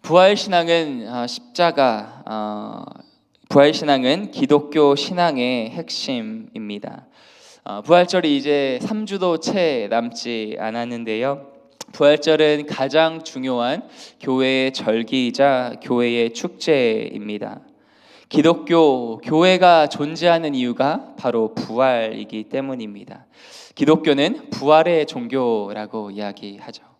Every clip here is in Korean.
부활신앙은 십자가, 부활신앙은 기독교 신앙의 핵심입니다. 부활절이 이제 3주도 채 남지 않았는데요. 부활절은 가장 중요한 교회의 절기이자 교회의 축제입니다. 기독교 교회가 존재하는 이유가 바로 부활이기 때문입니다. 기독교는 부활의 종교라고 이야기하죠.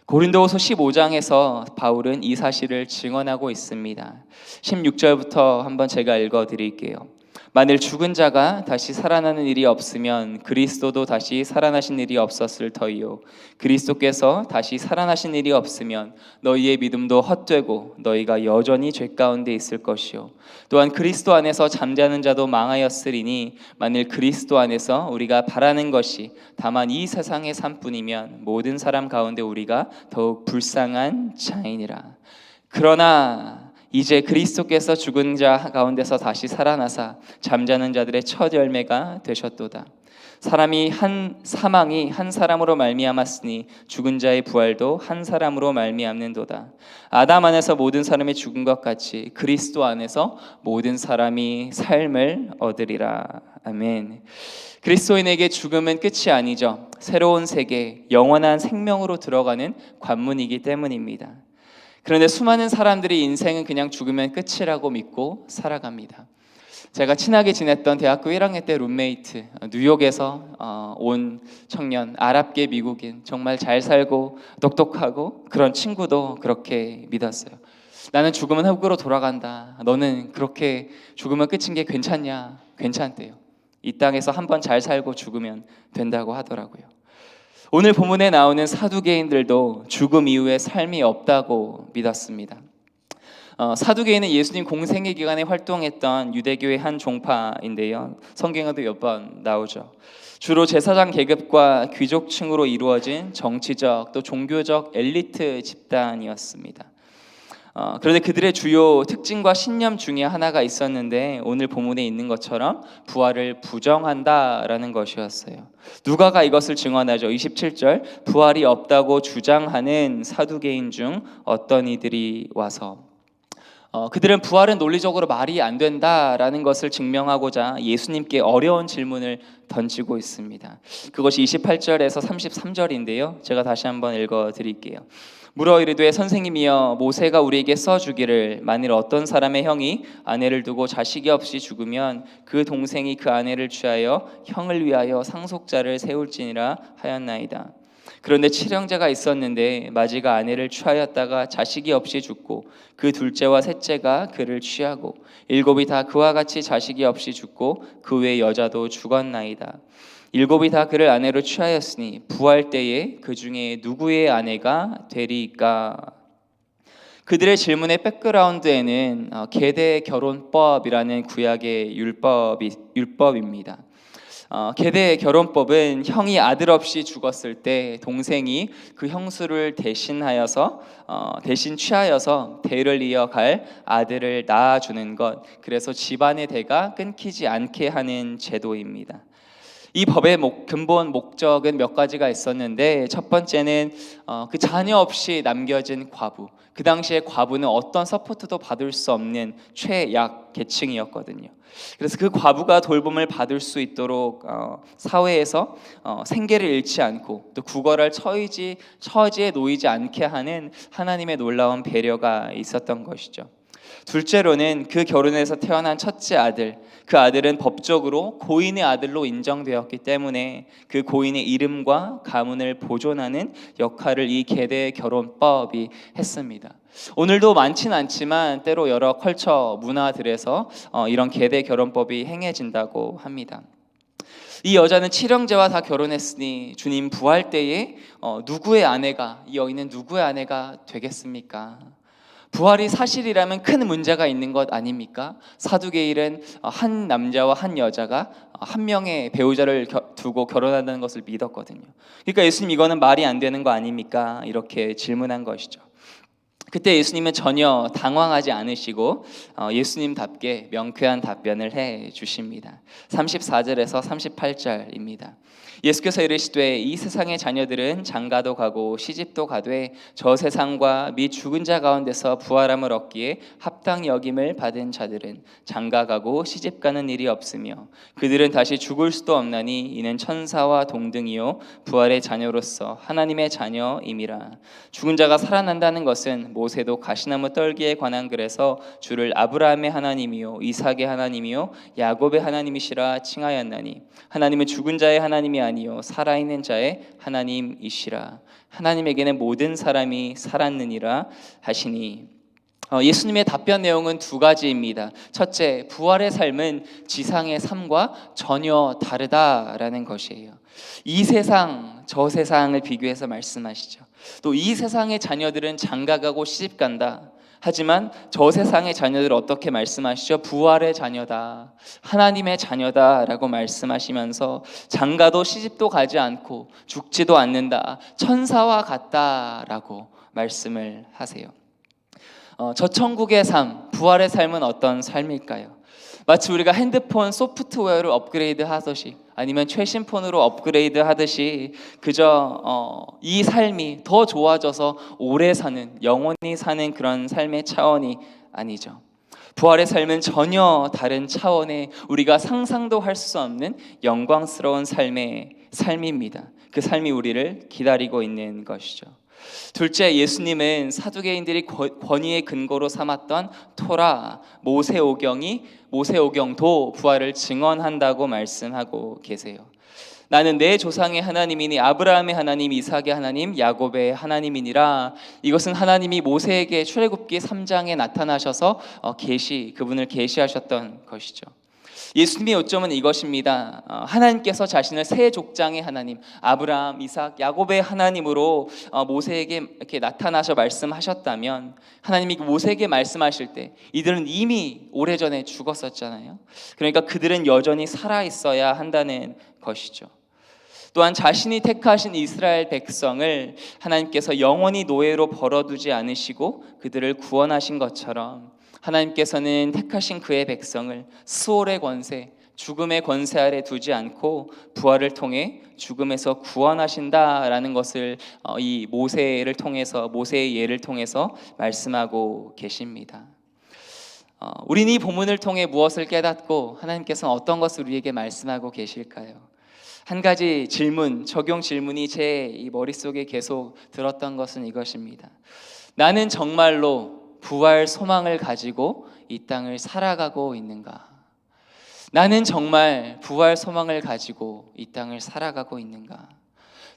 고린도후서 15장에서 바울은 이 사실을 증언하고 있습니다. 16절부터 한번 제가 읽어드릴게요. 만일 죽은 자가 다시 살아나는 일이 없으면 그리스도도 다시 살아나신 일이 없었을 터이요 그리스도께서 다시 살아나신 일이 없으면 너희의 믿음도 헛되고 너희가 여전히 죄 가운데 있을 것이요 또한 그리스도 안에서 잠자는 자도 망하였으리니 만일 그리스도 안에서 우리가 바라는 것이 다만 이 세상의 삶뿐이면 모든 사람 가운데 우리가 더욱 불쌍한 자이니라. 그러나 이제 그리스도께서 죽은 자 가운데서 다시 살아나사 잠자는 자들의 첫 열매가 되셨도다. 사망이 한 사람으로 말미암았으니 죽은 자의 부활도 한 사람으로 말미암는도다. 아담 안에서 모든 사람이 죽은 것 같이 그리스도 안에서 모든 사람이 삶을 얻으리라. 아멘. 그리스도인에게 죽음은 끝이 아니죠. 새로운 세계, 영원한 생명으로 들어가는 관문이기 때문입니다. 그런데 수많은 사람들이 인생은 그냥 죽으면 끝이라고 믿고 살아갑니다. 제가 친하게 지냈던 대학교 1학년 때 룸메이트, 뉴욕에서 온 청년, 아랍계 미국인, 정말 잘 살고 똑똑하고 그런 친구도 그렇게 믿었어요. 나는 죽으면 흙으로 돌아간다. 너는 그렇게 죽으면 끝인 게 괜찮냐? 괜찮대요. 이 땅에서 한번 잘 살고 죽으면 된다고 하더라고요. 오늘 본문에 나오는 사두개인들도 죽음 이후에 삶이 없다고 믿었습니다. 사두개인은 예수님 공생애 기간에 활동했던 유대교의 한 종파인데요. 성경에도 몇 번 나오죠. 주로 제사장 계급과 귀족층으로 이루어진 정치적 또 종교적 엘리트 집단이었습니다. 그런데 그들의 주요 특징과 신념 중에 하나가 있었는데 오늘 본문에 있는 것처럼 부활을 부정한다라는 것이었어요. 누가가 이것을 증언하죠. 27절 부활이 없다고 주장하는 사두개인 중 어떤 이들이 와서 그들은 부활은 논리적으로 말이 안 된다라는 것을 증명하고자 예수님께 어려운 질문을 던지고 있습니다. 그것이 28절에서 33절인데요. 제가 다시 한번 읽어드릴게요. 물어 이르되 선생님이여 모세가 우리에게 써주기를 만일 어떤 사람의 형이 아내를 두고 자식이 없이 죽으면 그 동생이 그 아내를 취하여 형을 위하여 상속자를 세울지니라 하였나이다. 그런데 칠형제가 있었는데 마지가 아내를 취하였다가 자식이 없이 죽고 그 둘째와 셋째가 그를 취하고 일곱이 다 그와 같이 자식이 없이 죽고 그 외 여자도 죽었나이다. 일곱이 다 그를 아내로 취하였으니 부활 때에 그 중에 누구의 아내가 되리까? 그들의 질문의 백그라운드에는 계대 결혼법이라는 구약의 율법입니다. 계대 결혼법은 형이 아들 없이 죽었을 때 동생이 그 형수를 대신 취하여서 대를 이어갈 아들을 낳아주는 것, 그래서 집안의 대가 끊기지 않게 하는 제도입니다. 이 법의 근본 목적은 몇 가지가 있었는데 첫 번째는 그 자녀 없이 남겨진 과부, 그 당시에 과부는 어떤 서포트도 받을 수 없는 최약 계층이었거든요. 그래서 그 과부가 돌봄을 받을 수 있도록 사회에서 생계를 잃지 않고 또 구걸할 처지에 놓이지 않게 하는 하나님의 놀라운 배려가 있었던 것이죠. 둘째로는 그 결혼에서 태어난 첫째 아들, 그 아들은 법적으로 고인의 아들로 인정되었기 때문에 그 고인의 이름과 가문을 보존하는 역할을 이 계대 결혼법이 했습니다. 오늘도 많지는 않지만 때로 여러 컬처 문화들에서 이런 계대 결혼법이 행해진다고 합니다. 이 여자는 칠형제와 다 결혼했으니 주님 부활 때에 이 여인은 누구의 아내가 되겠습니까? 부활이 사실이라면 큰 문제가 있는 것 아닙니까? 사두개인은 한 남자와 한 여자가 한 명의 배우자를 두고 결혼한다는 것을 믿었거든요. 그러니까 예수님 이거는 말이 안 되는 거 아닙니까? 이렇게 질문한 것이죠. 그때 예수님은 전혀 당황하지 않으시고 예수님답게 명쾌한 답변을 해 주십니다. 34절에서 38절입니다. 예수께서 이르시되 이 세상의 자녀들은 장가도 가고 시집도 가되 저 세상과 및 죽은 자 가운데서 부활함을 얻기에 합당 여김을 받은 자들은 장가 가고 시집 가는 일이 없으며 그들은 다시 죽을 수도 없나니 이는 천사와 동등이요 부활의 자녀로서 하나님의 자녀임이라. 죽은 자가 살아난다는 것은 모세도 가시나무 떨기에 관한 글에서 주를 아브라함의 하나님이요 이삭의 하나님이요 야곱의 하나님이시라 칭하였나니 하나님은 죽은 자의 하나님이 아니요 살아있는 자의 하나님이시라. 하나님에게는 모든 사람이 살았느니라 하시니. 예수님의 답변 내용은 두 가지입니다. 첫째, 부활의 삶은 지상의 삶과 전혀 다르다라는 것이에요. 이 세상, 저 세상을 비교해서 말씀하시죠. 또 이 세상의 자녀들은 장가가고 시집간다. 하지만 저 세상의 자녀들 어떻게 말씀하시죠? 부활의 자녀다, 하나님의 자녀다라고 말씀하시면서 장가도 시집도 가지 않고 죽지도 않는다, 천사와 같다라고 말씀을 하세요. 저 천국의 삶, 부활의 삶은 어떤 삶일까요? 마치 우리가 핸드폰 소프트웨어를 업그레이드 하듯이 아니면 최신 폰으로 업그레이드 하듯이 그저 이 삶이 더 좋아져서 오래 사는, 영원히 사는 그런 삶의 차원이 아니죠. 부활의 삶은 전혀 다른 차원의 우리가 상상도 할 수 없는 영광스러운 삶입니다. 그 삶이 우리를 기다리고 있는 것이죠. 둘째, 예수님은 사두개인들이 권위의 근거로 삼았던 토라, 모세오경도 부활을 증언한다고 말씀하고 계세요. 나는 내 조상의 하나님이니 아브라함의 하나님, 이삭의 하나님, 야곱의 하나님이니라. 이것은 하나님이 모세에게 출애굽기 3장에 나타나셔서 그분을 계시하셨던 것이죠. 예수님의 요점은 이것입니다. 하나님께서 자신을 세 족장의 하나님, 아브라함, 이삭, 야곱의 하나님으로 모세에게 이렇게 나타나셔 말씀하셨다면, 하나님이 모세에게 말씀하실 때 이들은 이미 오래전에 죽었었잖아요. 그러니까 그들은 여전히 살아 있어야 한다는 것이죠. 또한 자신이 택하신 이스라엘 백성을 하나님께서 영원히 노예로 벌어두지 않으시고 그들을 구원하신 것처럼 하나님께서는 택하신 그의 백성을 스올의 권세, 죽음의 권세 아래 두지 않고 부활을 통해 죽음에서 구원하신다라는 것을 이 모세의 예를 통해서 말씀하고 계십니다. 우리는 이 본문을 통해 무엇을 깨닫고 하나님께서는 어떤 것을 우리에게 말씀하고 계실까요? 한 가지 적용 질문이 제 이 머릿속에 계속 들었던 것은 이것입니다. 나는 정말로 부활 소망을 가지고 이 땅을 살아가고 있는가? 나는 정말 부활 소망을 가지고 이 땅을 살아가고 있는가?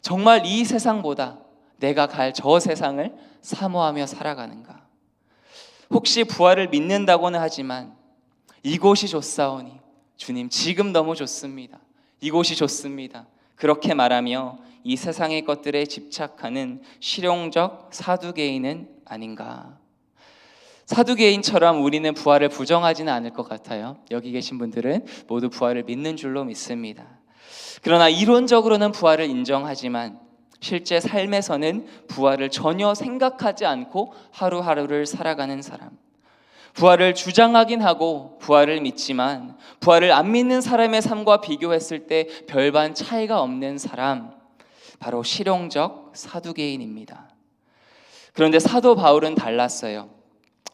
정말 이 세상보다 내가 갈 저 세상을 사모하며 살아가는가? 혹시 부활을 믿는다고는 하지만 이곳이 좋사오니 주님 지금 너무 좋습니다. 이곳이 좋습니다. 그렇게 말하며 이 세상의 것들에 집착하는 실용적 사두개인은 아닌가? 사두개인처럼 우리는 부활을 부정하지는 않을 것 같아요. 여기 계신 분들은 모두 부활을 믿는 줄로 믿습니다. 그러나 이론적으로는 부활을 인정하지만 실제 삶에서는 부활을 전혀 생각하지 않고 하루하루를 살아가는 사람, 부활을 주장하긴 하고 부활을 믿지만 부활을 안 믿는 사람의 삶과 비교했을 때 별반 차이가 없는 사람, 바로 실용적 사두개인입니다. 그런데 사도 바울은 달랐어요.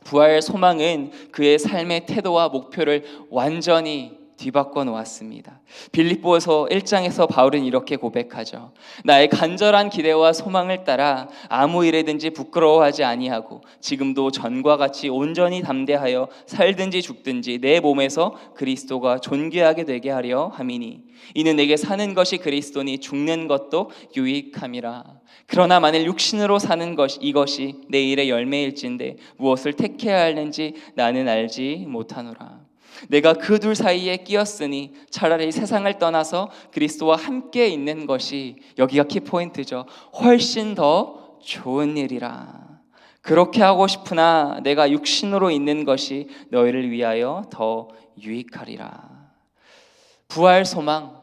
부활 소망은 그의 삶의 태도와 목표를 완전히 뒤바꿔 놓았습니다. 빌립보서 1장에서 바울은 이렇게 고백하죠. 나의 간절한 기대와 소망을 따라 아무 일에든지 부끄러워하지 아니하고 지금도 전과 같이 온전히 담대하여 살든지 죽든지 내 몸에서 그리스도가 존귀하게 되게 하려 함이니 이는 내게 사는 것이 그리스도니 죽는 것도 유익함이라. 그러나 만일 육신으로 사는 이것이 내 일의 열매일진데 무엇을 택해야 하는지 나는 알지 못하노라. 내가 그 둘 사이에 끼었으니 차라리 세상을 떠나서 그리스도와 함께 있는 것이, 여기가 키포인트죠, 훨씬 더 좋은 일이라. 그렇게 하고 싶으나 내가 육신으로 있는 것이 너희를 위하여 더 유익하리라. 부활 소망,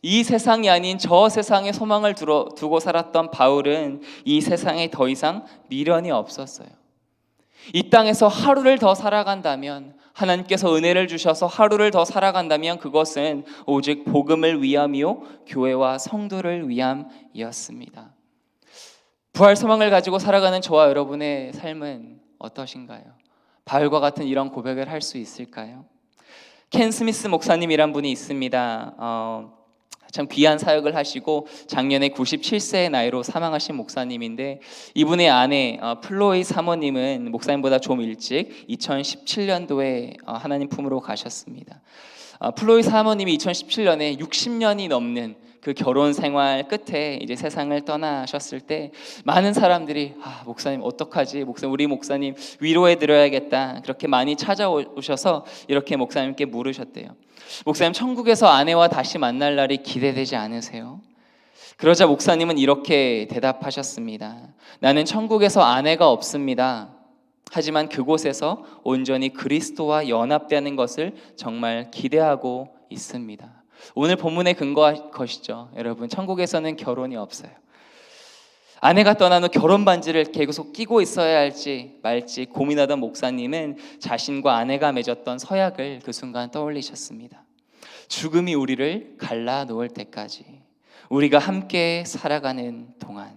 이 세상이 아닌 저 세상의 소망을 두고 살았던 바울은 이 세상에 더 이상 미련이 없었어요. 이 땅에서 하루를 더 살아간다면, 하나님께서 은혜를 주셔서 하루를 더 살아간다면 그것은 오직 복음을 위함이요 교회와 성도를 위함이었습니다. 부활 소망을 가지고 살아가는 저와 여러분의 삶은 어떠신가요? 바울과 같은 이런 고백을 할 수 있을까요? 켄 스미스 목사님이란 분이 있습니다. 참 귀한 사역을 하시고 작년에 97세의 나이로 사망하신 목사님인데, 이분의 아내 플로이 사모님은 목사님보다 좀 일찍 2017년도에 하나님 품으로 가셨습니다. 플로이 사모님이 2017년에 60년이 넘는 그 결혼 생활 끝에 이제 세상을 떠나셨을 때 많은 사람들이 목사님 어떡하지? 우리 목사님 위로해 드려야겠다. 그렇게 많이 찾아오셔서 이렇게 목사님께 물으셨대요. 목사님, 천국에서 아내와 다시 만날 날이 기대되지 않으세요? 그러자 목사님은 이렇게 대답하셨습니다. 나는 천국에서 아내가 없습니다. 하지만 그곳에서 온전히 그리스도와 연합되는 것을 정말 기대하고 있습니다. 오늘 본문에 근거한 것이죠. 여러분, 천국에서는 결혼이 없어요. 아내가 떠난 후 결혼 반지를 계속 끼고 있어야 할지 말지 고민하던 목사님은 자신과 아내가 맺었던 서약을 그 순간 떠올리셨습니다. 죽음이 우리를 갈라놓을 때까지, 우리가 함께 살아가는 동안.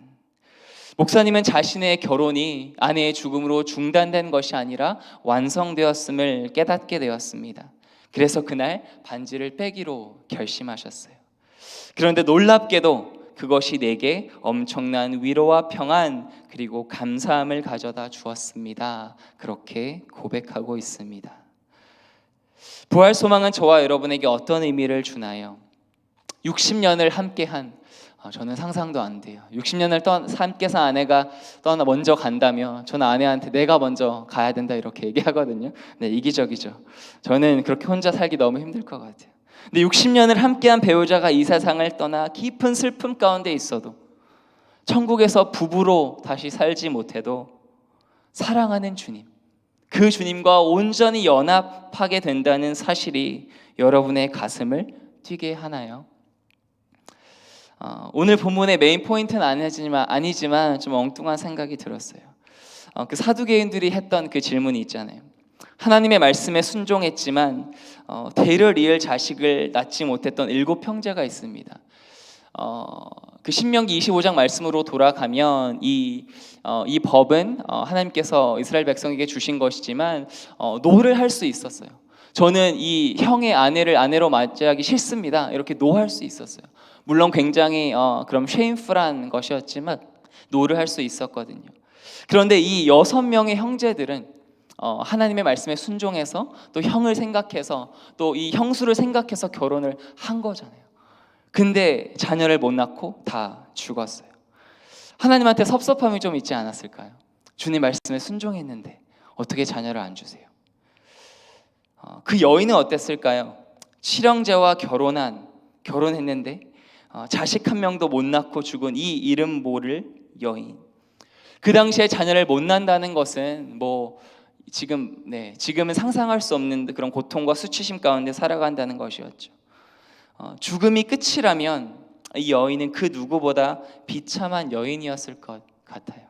목사님은 자신의 결혼이 아내의 죽음으로 중단된 것이 아니라 완성되었음을 깨닫게 되었습니다. 그래서 그날 반지를 빼기로 결심하셨어요. 그런데 놀랍게도 그것이 내게 엄청난 위로와 평안 그리고 감사함을 가져다 주었습니다. 그렇게 고백하고 있습니다. 부활 소망은 저와 여러분에게 어떤 의미를 주나요? 60년을 함께한, 저는 상상도 안 돼요. 60년을 함께 산 아내가 먼저 간다며 저는 아내한테 내가 먼저 가야 된다 이렇게 얘기하거든요. 네, 이기적이죠. 저는 그렇게 혼자 살기 너무 힘들 것 같아요. 근데 60년을 함께한 배우자가 이 세상을 떠나 깊은 슬픔 가운데 있어도, 천국에서 부부로 다시 살지 못해도 사랑하는 주님, 그 주님과 온전히 연합하게 된다는 사실이 여러분의 가슴을 뛰게 하나요? 오늘 본문의 메인 포인트는 아니지만 좀 엉뚱한 생각이 들었어요. 그 사두개인들이 했던 그 질문이 있잖아요. 하나님의 말씀에 순종했지만 대를 이을 자식을 낳지 못했던 7 형제가 있습니다. 그 신명기 25장 말씀으로 돌아가면 이 법은 하나님께서 이스라엘 백성에게 주신 것이지만 노를 할 수 있었어요. 저는 이 형의 아내를 아내로 맞이하기 싫습니다. 이렇게 노할 수 있었어요. 물론 굉장히 그럼 쉐임풀한 것이었지만 노를 할 수 있었거든요. 그런데 이 6명의 형제들은 하나님의 말씀에 순종해서 또 형을 생각해서 또 이 형수를 생각해서 결혼을 한 거잖아요. 근데 자녀를 못 낳고 다 죽었어요. 하나님한테 섭섭함이 좀 있지 않았을까요? 주님 말씀에 순종했는데 어떻게 자녀를 안 주세요? 그 여인은 어땠을까요? 칠형제와 결혼했는데 자식 한 명도 못 낳고 죽은 이 이름 모를 여인. 그 당시에 자녀를 못 낳는다는 것은 지금은 상상할 수 없는 그런 고통과 수치심 가운데 살아간다는 것이었죠. 죽음이 끝이라면 이 여인은 그 누구보다 비참한 여인이었을 것 같아요.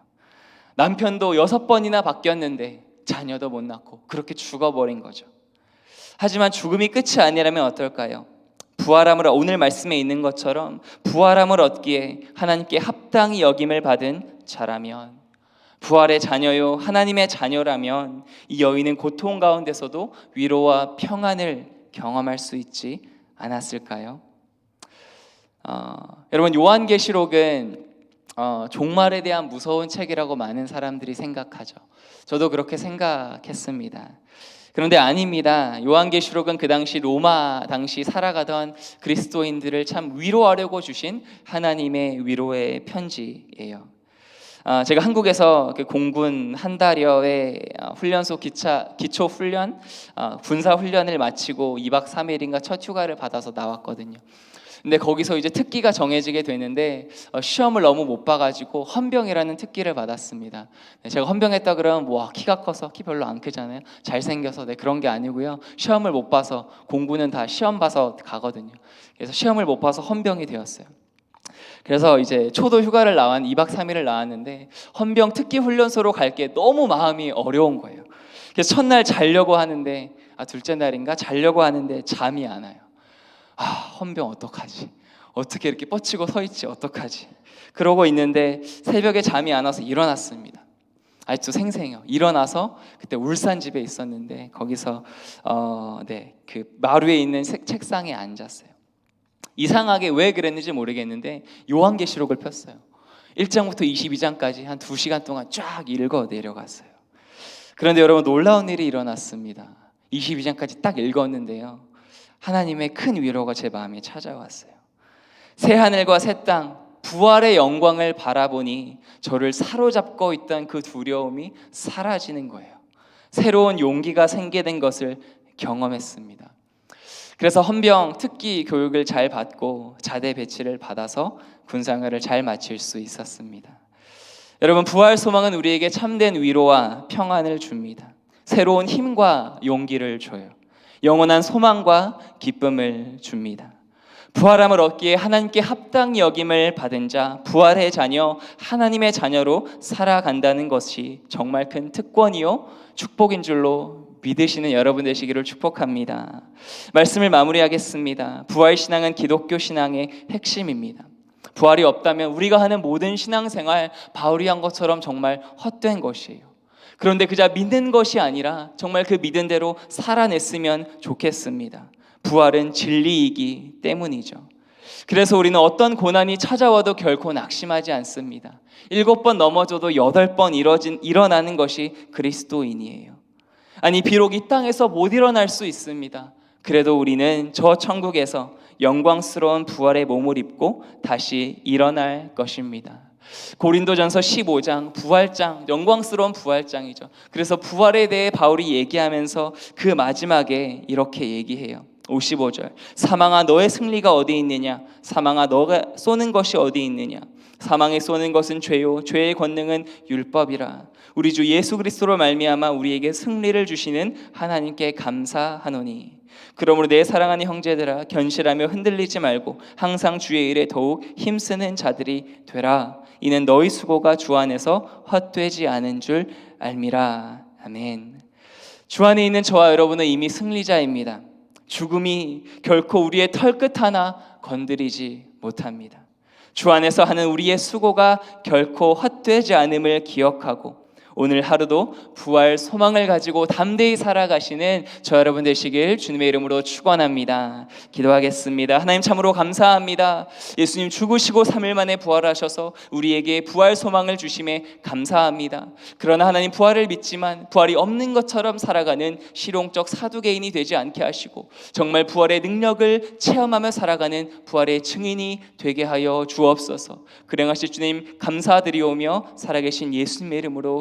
남편도 6번이나 바뀌었는데 자녀도 못 낳고 그렇게 죽어버린 거죠. 하지만 죽음이 끝이 아니라면 어떨까요? 부활함을, 오늘 말씀에 있는 것처럼 부활함을 얻기에 하나님께 합당히 여김을 받은 자라면, 부활의 자녀요 하나님의 자녀라면 이 여인은 고통 가운데서도 위로와 평안을 경험할 수 있지 않았을까요? 여러분, 요한계시록은 종말에 대한 무서운 책이라고 많은 사람들이 생각하죠. 저도 그렇게 생각했습니다. 그런데 아닙니다. 요한계시록은 그 당시 로마 당시 살아가던 그리스도인들을 참 위로하려고 주신 하나님의 위로의 편지예요. 제가 한국에서 그 공군 한 달여의 훈련소 기초 훈련, 군사 훈련을 마치고 2박 3일인가 첫 휴가를 받아서 나왔거든요. 근데 거기서 이제 특기가 정해지게 되는데 시험을 너무 못 봐가지고 헌병이라는 특기를 받았습니다. 제가 헌병했다 그러면 키가 커서, 키 별로 안 크잖아요. 잘생겨서, 그런 게 아니고요. 시험을 못 봐서, 공군은 다 시험 봐서 가거든요. 그래서 시험을 못 봐서 헌병이 되었어요. 그래서 이제 초도 휴가를 2박 3일을 나왔는데 헌병 특기 훈련소로 갈 게 너무 마음이 어려운 거예요. 그래서 첫날 자려고 하는데 둘째 날인가 자려고 하는데 잠이 안 와요. 헌병 어떡하지? 어떻게 이렇게 뻗치고 서 있지? 어떡하지? 그러고 있는데 새벽에 잠이 안 와서 일어났습니다. 아직도 생생해요. 일어나서 그때 울산 집에 있었는데 거기서 그 마루에 있는 책상에 앉았어요. 이상하게 왜 그랬는지 모르겠는데 요한계시록을 폈어요. 1장부터 22장까지 한 2시간 동안 쫙 읽어 내려갔어요. 그런데 여러분 놀라운 일이 일어났습니다. 22장까지 딱 읽었는데요, 하나님의 큰 위로가 제 마음에 찾아왔어요. 새 하늘과 새 땅, 부활의 영광을 바라보니 저를 사로잡고 있던 그 두려움이 사라지는 거예요. 새로운 용기가 생기게 된 것을 경험했습니다. 그래서 헌병 특기 교육을 잘 받고 자대 배치를 받아서 군생활을 잘 마칠 수 있었습니다. 여러분, 부활 소망은 우리에게 참된 위로와 평안을 줍니다. 새로운 힘과 용기를 줘요. 영원한 소망과 기쁨을 줍니다. 부활함을 얻기에 하나님께 합당히 여김을 받은 자, 부활의 자녀, 하나님의 자녀로 살아간다는 것이 정말 큰 특권이요 축복인 줄로 믿으시는 여러분 되시기를 축복합니다. 말씀을 마무리하겠습니다. 부활 신앙은 기독교 신앙의 핵심입니다. 부활이 없다면 우리가 하는 모든 신앙생활, 바울이 한 것처럼 정말 헛된 것이에요. 그런데 그저 믿는 것이 아니라 정말 그 믿은 대로 살아냈으면 좋겠습니다. 부활은 진리이기 때문이죠. 그래서 우리는 어떤 고난이 찾아와도 결코 낙심하지 않습니다. 7번 넘어져도 8번 일어나는 것이 그리스도인이에요. 아니, 비록 이 땅에서 못 일어날 수 있습니다. 그래도 우리는 저 천국에서 영광스러운 부활의 몸을 입고 다시 일어날 것입니다. 고린도전서 15장 부활장, 영광스러운 부활장이죠. 그래서 부활에 대해 바울이 얘기하면서 그 마지막에 이렇게 얘기해요. 55절, 사망아 너의 승리가 어디 있느냐? 사망아 너가 쏘는 것이 어디 있느냐? 사망에 쏘는 것은 죄요 죄의 권능은 율법이라. 우리 주 예수 그리스도로 말미암아 우리에게 승리를 주시는 하나님께 감사하노니. 그러므로 내 사랑하는 형제들아, 견실하며 흔들리지 말고 항상 주의 일에 더욱 힘쓰는 자들이 되라. 이는 너희 수고가 주 안에서 헛되지 않은 줄 알미라. 아멘. 주 안에 있는 저와 여러분은 이미 승리자입니다. 죽음이 결코 우리의 털끝 하나 건드리지 못합니다. 주 안에서 하는 우리의 수고가 결코 헛되지 않음을 기억하고 오늘 하루도 부활 소망을 가지고 담대히 살아가시는 저 여러분 되시길 주님의 이름으로 축원합니다. 기도하겠습니다. 하나님, 참으로 감사합니다. 예수님 죽으시고 3일 만에 부활하셔서 우리에게 부활 소망을 주심에 감사합니다. 그러나 하나님, 부활을 믿지만 부활이 없는 것처럼 살아가는 실용적 사두개인이 되지 않게 하시고 정말 부활의 능력을 체험하며 살아가는 부활의 증인이 되게 하여 주옵소서. 그령하실 주님 감사드리오며 살아계신 예수님의 이름으로